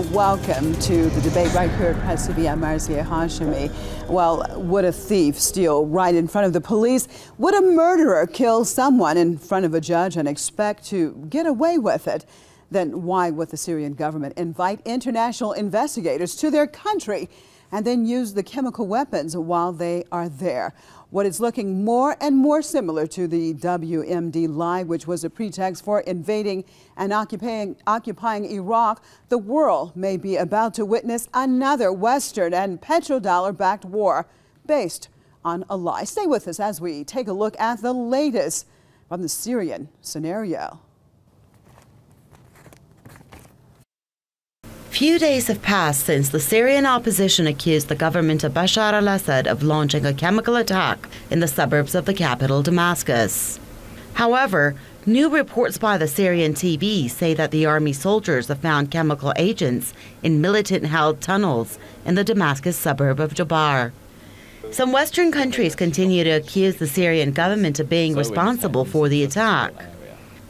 welcome to the debate right here at Press TV. I'm Marcia Hashemi. Well, would a thief steal right in front of the police? Would a murderer kill someone in front of a judge and expect to get away with it? Then why would the Syrian government invite international investigators to their country and then use the chemical weapons while they are there? What is looking more and more similar to the WMD lie, which was a pretext for invading and occupying Iraq, the world may be about to witness another Western and petrodollar-backed war based on a lie. Stay with us as we take a look at the latest from the Syrian scenario. Few days have passed since the Syrian opposition accused the government of Bashar al-Assad of launching a chemical attack in the suburbs of the capital, Damascus. However, new reports by the Syrian TV say that the army soldiers have found chemical agents in militant-held tunnels in the Damascus suburb of Jabar. Some Western countries continue to accuse the Syrian government of being responsible for the attack.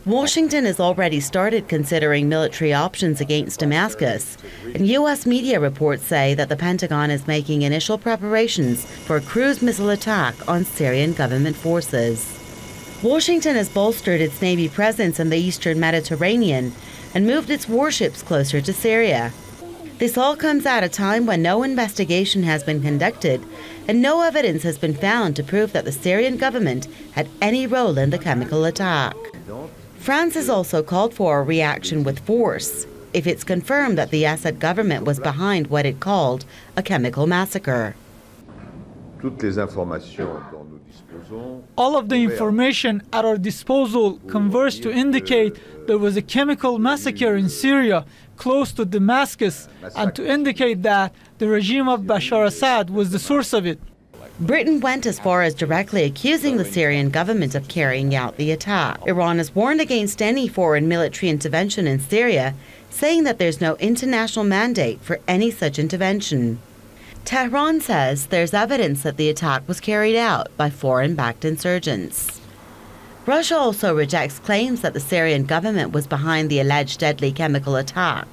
Washington has already started considering military options against Damascus, and U.S. media reports say that the Pentagon is making initial preparations for a cruise missile attack on Syrian government forces. Washington has bolstered its Navy presence in the eastern Mediterranean and moved its warships closer to Syria. This all comes at a time when no investigation has been conducted and no evidence has been found to prove that the Syrian government had any role in the chemical attack. France has also called for a reaction with force if it's confirmed that the Assad government was behind what it called a chemical massacre. All of the information at our disposal converge to indicate there was a chemical massacre in Syria close to Damascus and to indicate that the regime of Bashar Assad was the source of it. Britain went as far as directly accusing the Syrian government of carrying out the attack. Iran has warned against any foreign military intervention in Syria, saying that there's no international mandate for any such intervention. Tehran says there's evidence that the attack was carried out by foreign-backed insurgents. Russia also rejects claims that the Syrian government was behind the alleged deadly chemical attack.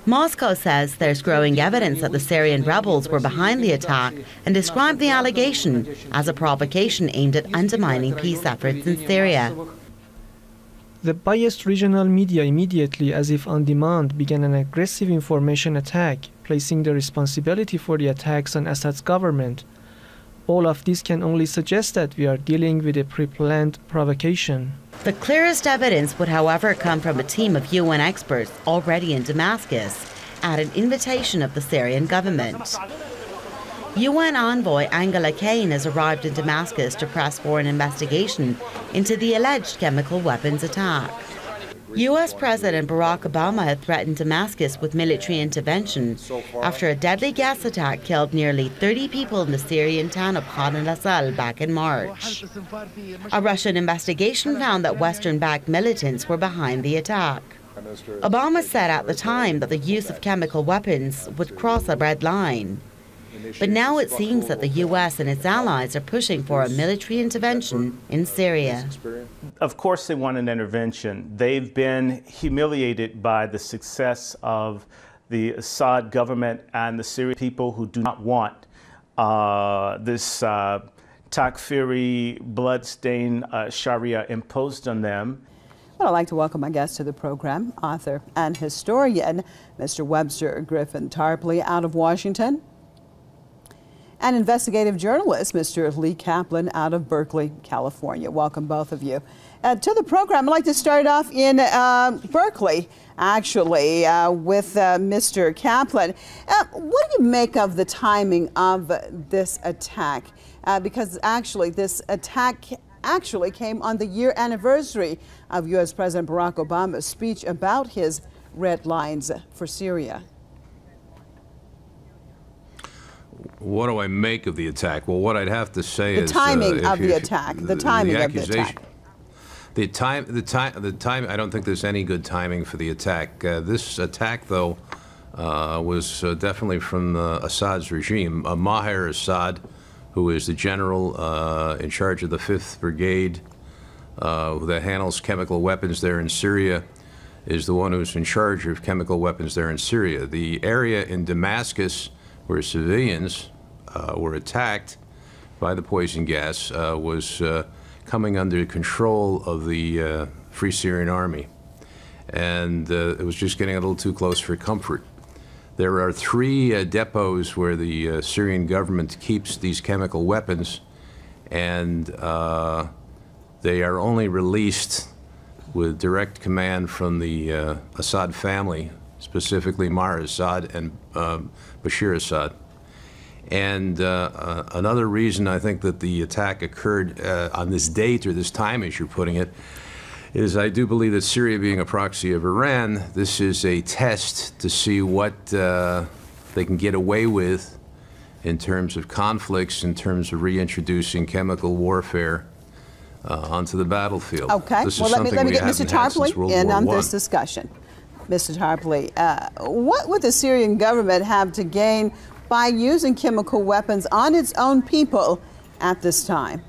Moscow says there's growing evidence that the Syrian rebels were behind the attack and described the allegation as a provocation aimed at undermining peace efforts in Syria. The biased regional media immediately, as if on demand, began an aggressive information attack, placing the responsibility for the attacks on Assad's government. All of this can only suggest that we are dealing with a pre-planned provocation. The clearest evidence would, however, come from a team of UN experts already in Damascus at an invitation of the Syrian government. UN envoy Angela Kane has arrived in Damascus to press for an investigation into the alleged chemical weapons attack. U.S. President Barack Obama had threatened Damascus with military intervention after a deadly gas attack killed nearly 30 people in the Syrian town of Khan al-Assal back in March. A Russian investigation found that Western-backed militants were behind the attack. Obama said at the time that the use of chemical weapons would cross a red line. But now it seems that the U.S. and its allies are pushing for a military intervention in Syria. Of course they want an intervention. They've been humiliated by the success of the Assad government and the Syrian people who do not want this Takfiri, bloodstained Sharia imposed on them. Well, I'd like to welcome my guest to the program, author and historian, Mr. Webster Griffin Tarpley out of Washington, and investigative journalist, Mr. Lee Kaplan out of Berkeley, California. Welcome, both of you. To the program, I'd like to start off in Berkeley, actually, with Mr. Kaplan. What do you make of the timing of this attack? Because actually, this attack actually came on the year anniversary of U.S. President Barack Obama's speech about his red lines for Syria. What do I make of the attack? Well, what I'd have to say is the timing of the attack. The timing of the attack. The time. I don't think there's any good timing for the attack. This attack, though, was definitely from Assad's regime. Maher Assad, who is the general in charge of the 5th Brigade that handles chemical weapons there in Syria, is the one who's in charge of chemical weapons there in Syria. The area in Damascus where civilians were attacked by the poison gas was coming under control of the Free Syrian Army. And it was just getting a little too close for comfort. There are 3 depots where the Syrian government keeps these chemical weapons, and they are only released with direct command from the Assad family, specifically Maher Assad and Bashir Assad. And another reason I think that the attack occurred on this date, or this time as you're putting it, is I do believe that Syria, being a proxy of Iran, this is a test to see what they can get away with in terms of conflicts, in terms of reintroducing chemical warfare onto the battlefield. Okay, this well, is let me get Mr. Tarpley in on War this discussion. Mr. Tarpley, what would the Syrian government have to gain by using chemical weapons on its own people at this time?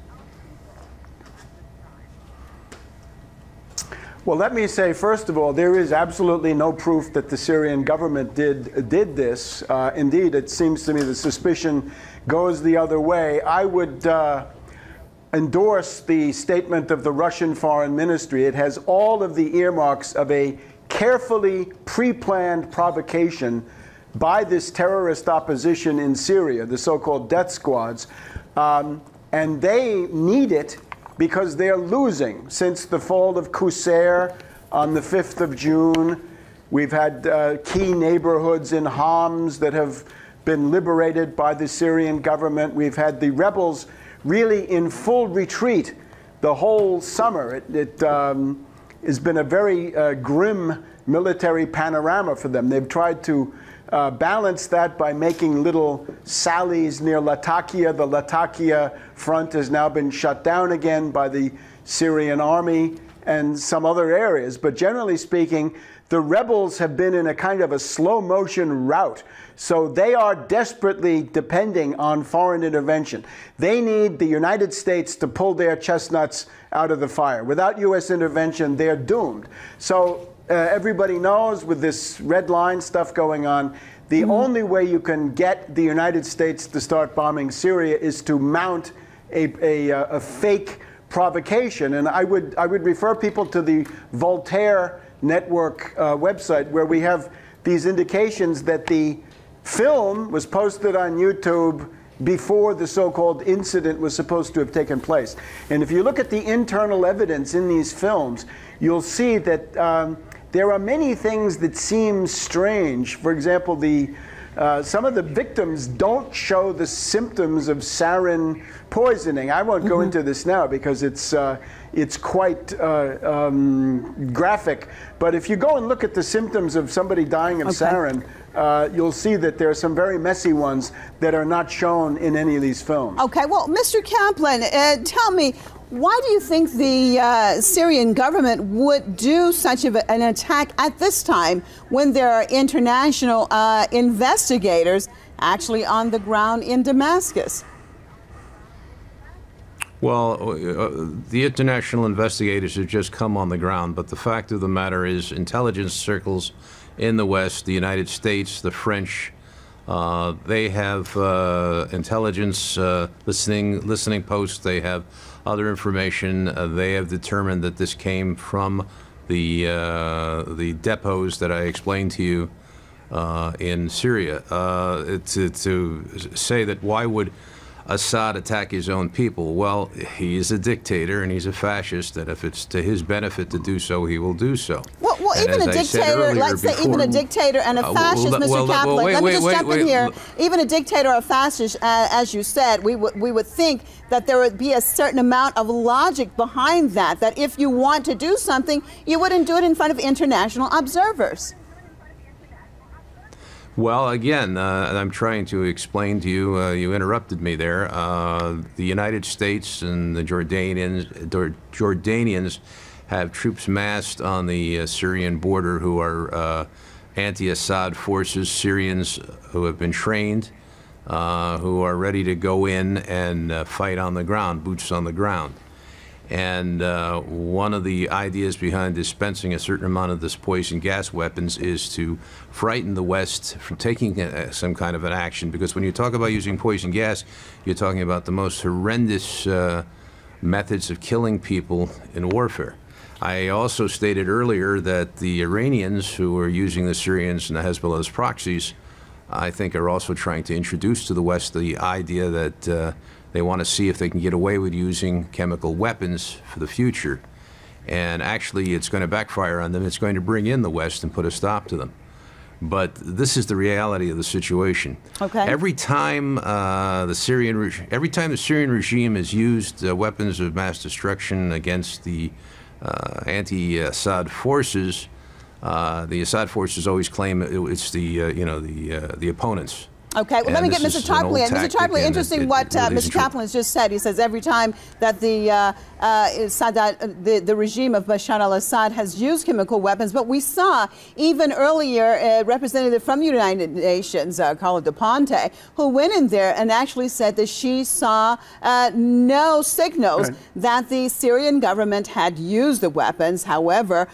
Well, let me say, first of all, there is absolutely no proof that the Syrian government did this. Indeed, it seems to me the suspicion goes the other way. I would endorse the statement of the Russian Foreign Ministry. It has all of the earmarks of a carefully pre-planned provocation by this terrorist opposition in Syria, the so-called death squads, and they need it because they're losing. Since the fall of Qusair on the 5th of June, we've had key neighborhoods in Homs that have been liberated by the Syrian government. We've had the rebels really in full retreat the whole summer. It has been a very grim military panorama for them. They've tried to balance that by making little sallies near Latakia. The Latakia front has now been shut down again by the Syrian army and some other areas. But generally speaking, the rebels have been in a kind of a slow motion rout. So they are desperately depending on foreign intervention. They need the United States to pull their chestnuts out of the fire. Without U.S. intervention, they're doomed. So everybody knows, with this red line stuff going on, the only way you can get the United States to start bombing Syria is to mount a fake provocation. And I would refer people to the Voltaire Network website, where we have these indications that the film was posted on YouTube before the so-called incident was supposed to have taken place. And if you look at the internal evidence in these films, you'll see that there are many things that seem strange. For example, some of the victims don't show the symptoms of sarin poisoning. I won't go into this now because it's quite graphic. But if you go and look at the symptoms of somebody dying of sarin, you'll see that there are some very messy ones that are not shown in any of these films. Okay, well, Mr. Kaplan, tell me, why do you think the Syrian government would do such an attack at this time when there are international investigators actually on the ground in Damascus? Well, the international investigators have just come on the ground, but the fact of the matter is intelligence circles in the West, the United States, the French, they have intelligence listening posts, they have other information. They have determined that this came from the depots that I explained to you in Syria. To say that why would Assad attack his own people? Well, he is a dictator and he's a fascist, and if it's to his benefit to do so, he will do so. Well, even a dictator, let's say even a dictator and a fascist, Mr. Kaplan, let me just jump in here. Even a dictator or a fascist, as you said, we would think that there would be a certain amount of logic behind that, that if you want to do something, you wouldn't do it in front of international observers. Well, again, I'm trying to explain to you, you interrupted me there. The United States and the Jordanians have troops massed on the Syrian border who are anti-Assad forces, Syrians who have been trained, who are ready to go in and fight on the ground, boots on the ground. And one of the ideas behind dispensing a certain amount of this poison gas weapons is to frighten the West from taking some kind of an action. Because when you talk about using poison gas, you're talking about the most horrendous methods of killing people in warfare. I also stated earlier that the Iranians, who are using the Syrians and the Hezbollah as proxies, I think are also trying to introduce to the West the idea that they want to see if they can get away with using chemical weapons for the future. And actually, it's going to backfire on them. It's going to bring in the West and put a stop to them. But this is the reality of the situation. Okay. Every time the Syrian regime has used weapons of mass destruction against the anti-Assad forces, the Assad forces always claim it's the opponents. Okay, well, let me get Mr. Tarpley in. Mr. Tarpley, interesting what Mr. Kaplan has just said. He says every time that the regime of Bashar al-Assad has used chemical weapons, but we saw even earlier a representative from the United Nations, Carla De Ponte, who went in there and actually said that she saw no signals that the Syrian government had used the weapons. However,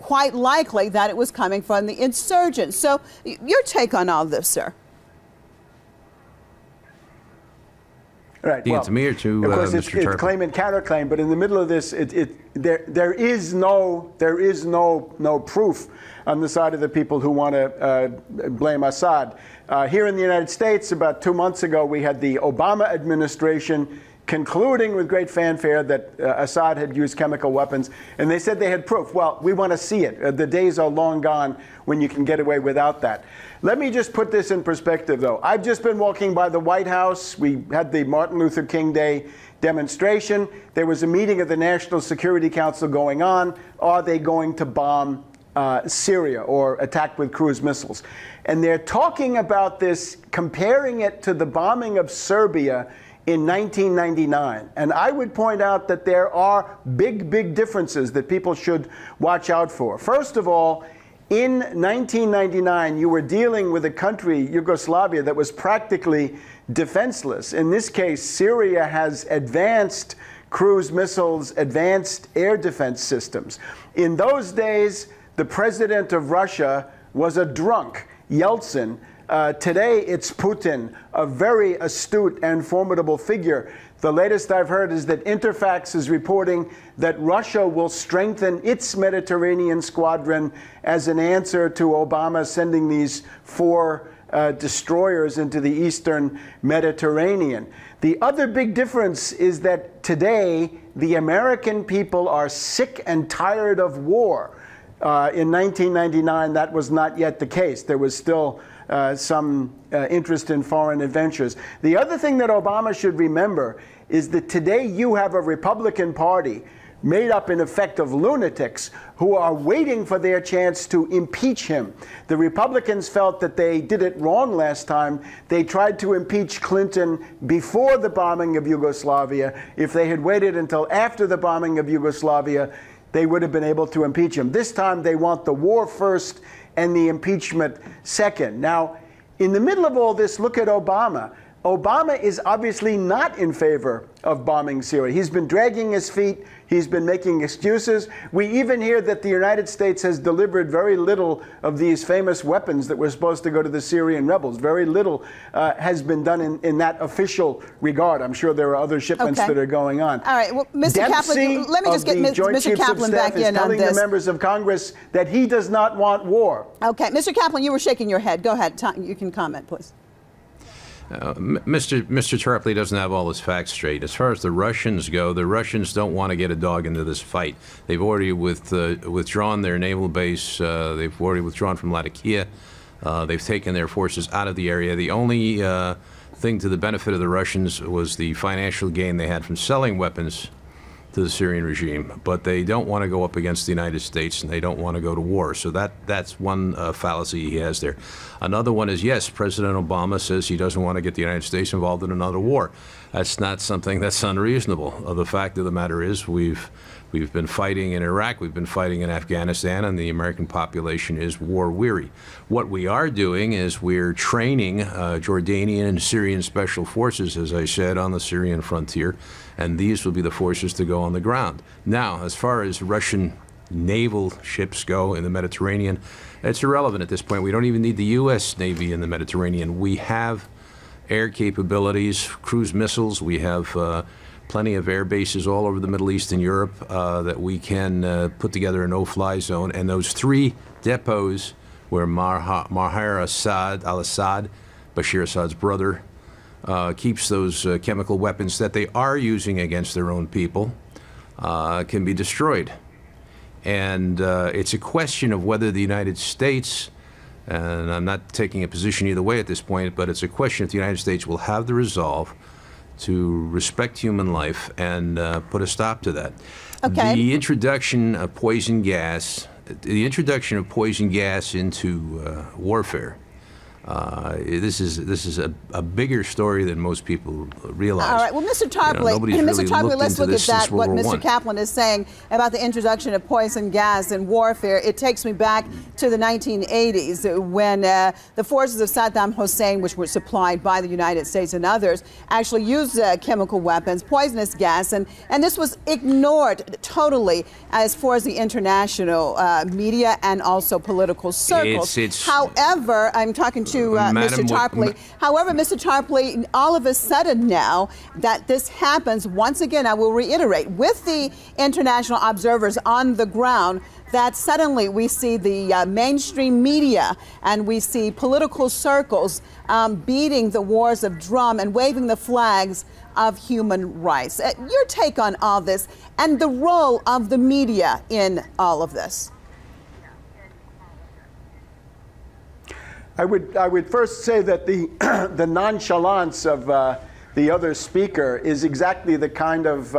quite likely that it was coming from the insurgents. So your take on all this, sir? Right. Well, to me or to of course, Mr. it's claim and counterclaim, but in the middle of this, there is no proof on the side of the people who want to blame Assad. Here in the United States, about 2 months ago, we had the Obama administration concluding with great fanfare that Assad had used chemical weapons, and they said they had proof. Well, we want to see it. The days are long gone when you can get away without that. Let me just put this in perspective, though. I've just been walking by the White House. We had the Martin Luther King Day demonstration. There was a meeting of the National Security Council going on. Are they going to bomb Syria or attack with cruise missiles? And they're talking about this, comparing it to the bombing of Serbia in 1999. And I would point out that there are big differences that people should watch out for. First of all, in 1999, you were dealing with a country, Yugoslavia, that was practically defenseless. In this case, Syria has advanced cruise missiles, advanced air defense systems. In those days, the president of Russia was a drunk, Yeltsin. Today, it's Putin, a very astute and formidable figure. The latest I've heard is that Interfax is reporting that Russia will strengthen its Mediterranean squadron as an answer to Obama sending these 4 destroyers into the eastern Mediterranean. The other big difference is that today, the American people are sick and tired of war. In 1999, that was not yet the case. There was still some interest in foreign adventures. The other thing that Obama should remember is that today you have a Republican Party made up in effect of lunatics who are waiting for their chance to impeach him. The Republicans felt that they did it wrong last time. They tried to impeach Clinton before the bombing of Yugoslavia. If they had waited until after the bombing of Yugoslavia, they would have been able to impeach him. This time they want the war first and the impeachment second. Now, in the middle of all this, look at Obama. Obama is obviously not in favor of bombing Syria. He's been dragging his feet. He's been making excuses. We even hear that the United States has delivered very little of these famous weapons that were supposed to go to the Syrian rebels. Very little has been done in that official regard. I'm sure there are other shipments that are going on. All right, well, Mr. Kaplan, let me just get Mr. Kaplan back in on this. Telling the members of Congress that he does not want war. Okay, Mr. Kaplan, you were shaking your head. Go ahead. You can comment, please. Mr. Tarpley doesn't have all his facts straight. As far as the Russians go, the Russians don't want to get a dog into this fight. They've already withdrawn their naval base. They've already withdrawn from Latakia. They've taken their forces out of the area. The only thing to the benefit of the Russians was the financial gain they had from selling weapons to the Syrian regime, but they don't want to go up against the United States, and they don't want to go to war. So that's one fallacy he has there. Another one is, yes, President Obama says he doesn't want to get the United States involved in another war. That's not something that's unreasonable. The fact of the matter is we've We've been fighting in Iraq, we've been fighting in Afghanistan, and the American population is war-weary. What we are doing is we're training Jordanian and Syrian special forces, as I said, on the Syrian frontier, and these will be the forces to go on the ground. Now, as far as Russian naval ships go in the Mediterranean, it's irrelevant at this point. We don't even need the U.S. Navy in the Mediterranean. We have air capabilities, cruise missiles. We have plenty of air bases all over the Middle East and Europe that we can put together a no-fly zone. And those 3 depots where Maher al-Assad, Bashir Assad's brother, keeps those chemical weapons that they are using against their own people can be destroyed. And it's a question of whether the United States, and I'm not taking a position either way at this point, but it's a question if the United States will have the resolve to respect human life and put a stop to that. Okay. The introduction of poison gas, into warfare, this is a bigger story than most people realize. All right. Well, Mr. Tarpley, let's look at that. What Mr. Kaplan is saying about the introduction of poison gas in warfare. It takes me back to the 1980s when the forces of Saddam Hussein, which were supplied by the United States and others, actually used chemical weapons, poisonous gas, and this was ignored totally as far as the international media and also political circles. However, I'm talking to Mr. Tarpley. However, Mr. Tarpley, all of a sudden now that this happens, once again, I will reiterate, with the international observers on the ground, that suddenly we see the mainstream media and we see political circles beating the wars of drum and waving the flags of human rights. Your take on all this and the role of the media in all of this? I would first say that the the nonchalance of the other speaker is exactly the kind of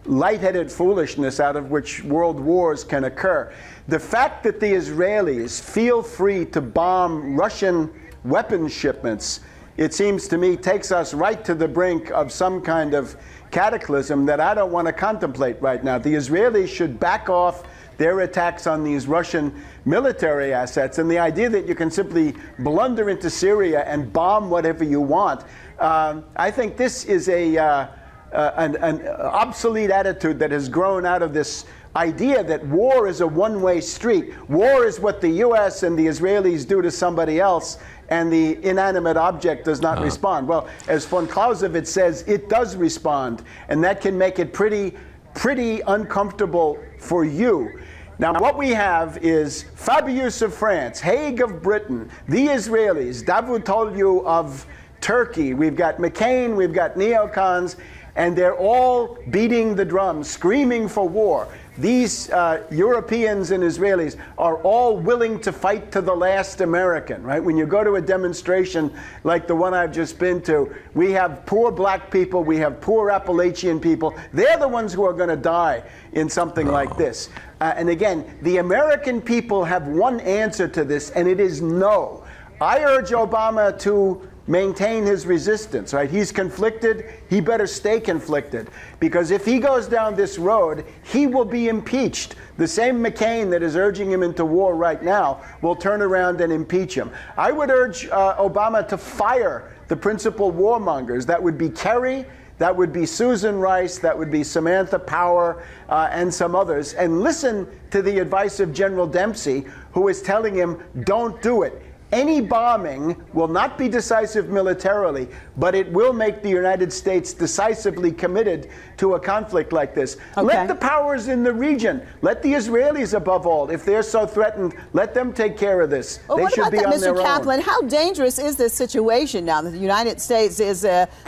lightheaded foolishness out of which world wars can occur. The fact that the Israelis feel free to bomb Russian weapons shipments, it seems to me, takes us right to the brink of some kind of cataclysm that I don't want to contemplate right now. The Israelis should back off their attacks on these Russian military assets, and the idea that you can simply blunder into Syria and bomb whatever you want, I think this is an obsolete attitude that has grown out of this idea that war is a one-way street. War is what the U.S. and the Israelis do to somebody else, and the inanimate object does not respond. Well, as von Clausewitz says, it does respond, and that can make it pretty uncomfortable for you. Now, what we have is Fabius of France, Haig of Britain, the Israelis, Davutoglu of Turkey, we've got McCain, we've got neocons, and they're all beating the drum, screaming for war. These Europeans and Israelis are all willing to fight to the last American, right? When you go to a demonstration like the one I've just been to, we have poor black people, we have poor Appalachian people. They're the ones who are going to die in something like this. And again, the American people have one answer to this, and it is no. I urge Obama to maintain his resistance, right? He's conflicted, he better stay conflicted, because if he goes down this road, he will be impeached. The same McCain that is urging him into war right now will turn around and impeach him. I would urge Obama to fire the principal warmongers. That would be Kerry, that would be Susan Rice, that would be Samantha Power, and some others, and listen to the advice of General Dempsey, who is telling him, don't do it. Any bombing will not be decisive militarily, but it will make the United States decisively committed to a conflict like this. Okay. Let the powers in the region, let the Israelis above all, if they're so threatened, let them take care of this. Well, they what should about be that, on Mr. their Kaplan? own. How dangerous is this situation now that the United States is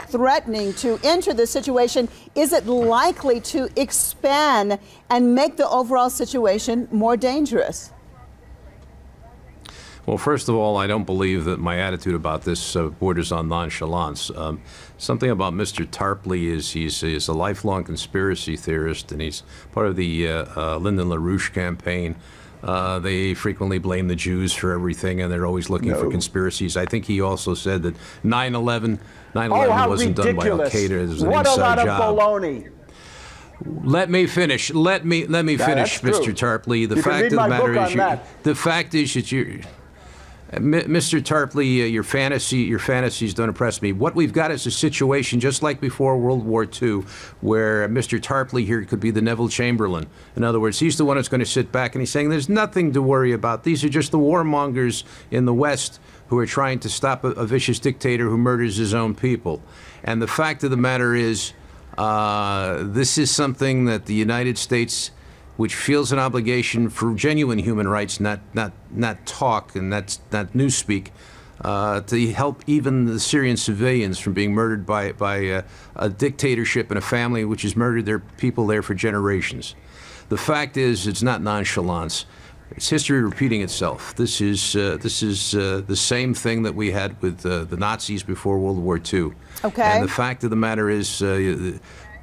threatening to enter the situation? Is it likely to expand and make the overall situation more dangerous? Well, first of all, I don't believe that my attitude about this borders on nonchalance. Something about Mr. Tarpley is he's a lifelong conspiracy theorist, and he's part of the Lyndon LaRouche campaign. They frequently blame the Jews for everything, and they're always looking for conspiracies. I think he also said that 9/11 wasn't done by Al-Qaeda. It was an inside job. What a lot of baloney. Let me finish. Let me finish, Mr. Tarpley. The fact of the matter is, that you, Mr. Tarpley, your fantasies don't impress me. What we've got is a situation just like before World War II, where Mr. Tarpley here could be the Neville Chamberlain. In other words, he's the one who's going to sit back and he's saying there's nothing to worry about. These are just the warmongers in the West who are trying to stop a vicious dictator who murders his own people. And the fact of the matter is, this is something that the United States, which feels an obligation for genuine human rights, not talk and not newspeak, to help even the Syrian civilians from being murdered by a dictatorship and a family which has murdered their people there for generations. The fact is, it's not nonchalance. It's history repeating itself. This is the same thing that we had with the Nazis before World War II. Okay. And the fact of the matter is,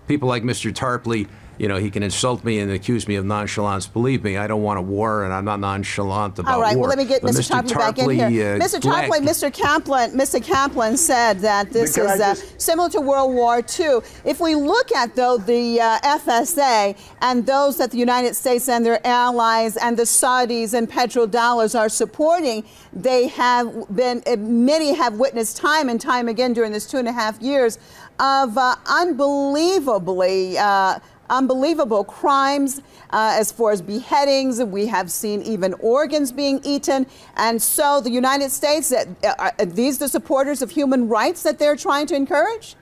people like Mr. Tarpley, you know, he can insult me and accuse me of nonchalance. Believe me, I don't want a war, and I'm not nonchalant about war. All right, well, let me get Mr. Tarpley back in here. Mr. Tarpley, Mr. Kaplan said that this is similar to World War II. If we look at, though, the FSA and those that the United States and their allies and the Saudis and petrodollars are supporting, they have been, many have witnessed time and time again during this 2.5 years of unbelievable crimes as far as beheadings. We have seen even organs being eaten. And so the United States, are these the supporters of human rights that they're trying to encourage?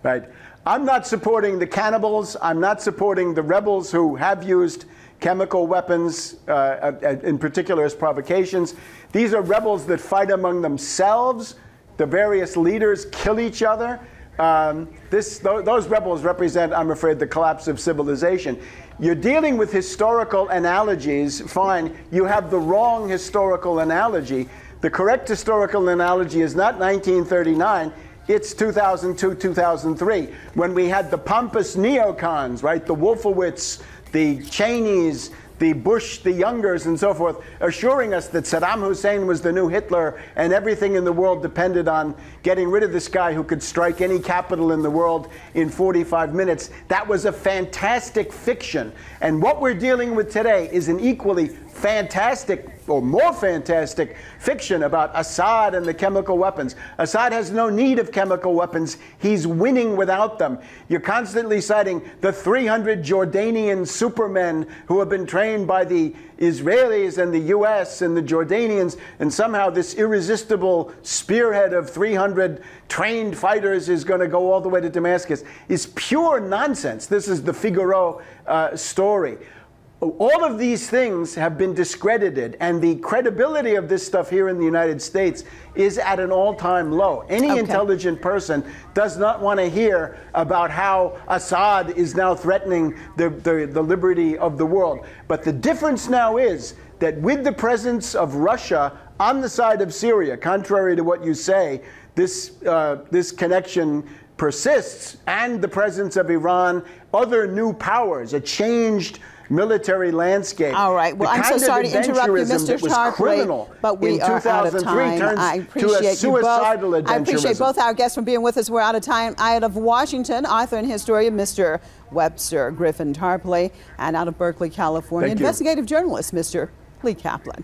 Right. I'm not supporting the cannibals. I'm not supporting the rebels who have used chemical weapons, in particular as provocations. These are rebels that fight among themselves. The various leaders kill each other. Those rebels represent, I'm afraid, the collapse of civilization. You're dealing with historical analogies. Fine, you have the wrong historical analogy. The correct historical analogy is not 1939. It's 2002, 2003, when we had the pompous neocons, right? The Wolfowitz, the Cheneys, the Bush, the Youngers, and so forth, assuring us that Saddam Hussein was the new Hitler and everything in the world depended on getting rid of this guy who could strike any capital in the world in 45 minutes. That was a fantastic fiction. And what we're dealing with today is an equally fantastic, or more fantastic, fiction about Assad and the chemical weapons. Assad has no need of chemical weapons. He's winning without them. You're constantly citing the 300 Jordanian supermen who have been trained by the Israelis and the US and the Jordanians, and somehow this irresistible spearhead of 300 trained fighters is going to go all the way to Damascus. Is pure nonsense. This is the Figaro story. All of these things have been discredited, and the credibility of this stuff here in the United States is at an all-time low. Any intelligent person does not want to hear about how Assad is now threatening the liberty of the world. But the difference now is that with the presence of Russia on the side of Syria, contrary to what you say, this connection persists, and the presence of Iran, other new powers, a changed military landscape. All right. Well, I'm so sorry to interrupt you, Mr. Tarpley, but we are out of time. I appreciate you both. I appreciate both our guests for being with us. We're out of time. Out of Washington, author and historian, Mr. Webster Griffin Tarpley, and out of Berkeley, California, investigative journalist, Mr. Lee Kaplan.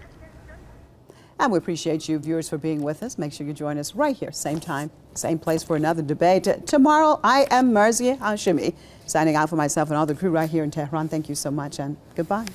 And we appreciate you, viewers, for being with us. Make sure you join us right here, same time, same place for another debate. Tomorrow, I am Marzieh Hashemi, signing out for myself and all the crew right here in Tehran. Thank you so much, and goodbye.